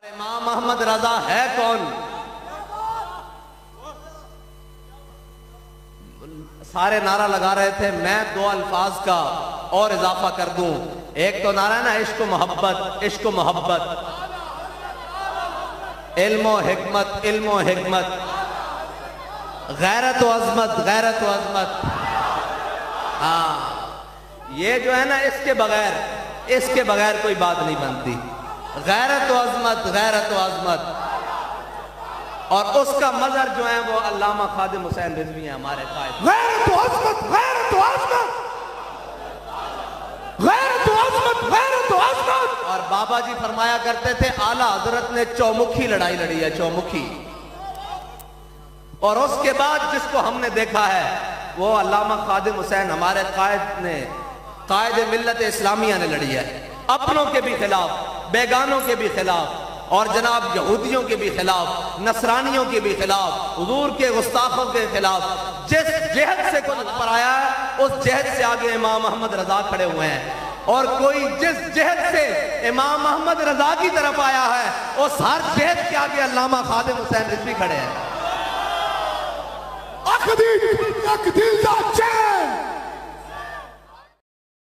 इमाम मोहम्मद रजा है कौन? सारे नारा लगा रहे थे, मैं दो अल्फाज का और इजाफा कर दूं। एक तो नारा है ना, इश्क मोहब्बत, इश्क मोहब्बत, इल्मो हिकमत, इल्मो हिकमत, गैरत व अजमत, गैरत व अजमत। हाँ, ये जो है ना, इसके बगैर कोई बात नहीं बनती। गैरत व अजमत, गैरत व अजमत। और उसका मजहर जो है वो अल्लामा खादिम हुसैन रिजवी है, हमारे कायद। गैरत व अजमत, गैरत व अजमत, गैरत व अजमत, गैरत व अजमत। और बाबा जी फरमाया करते थे, आला हजरत ने चौमुखी लड़ाई लड़ी है, चौमुखी। और उसके बाद जिसको हमने देखा है वो अल्लामा खादिम हुसैन हमारे कायद ने, कायद मिल्लत इस्लामिया ने लड़ी है, अपनों के भी खिलाफ, बेगानों के भी खिलाफ, और जनाब यहूदियों के भी खिलाफ, नसरानियों के भी खिलाफ, हुजूर के गुस्ताखों के खिलाफ। जिस जहद से कोई ऊपर आया है उस जहद से आगे इमाम मोहम्मद रजा खड़े हुए हैं। और कोई जिस जहद से इमाम मोहम्मद रजा की तरफ आया है उस हर जहद के आगे अल्लामा खादिम हुसैन रिजवी खड़े हैं।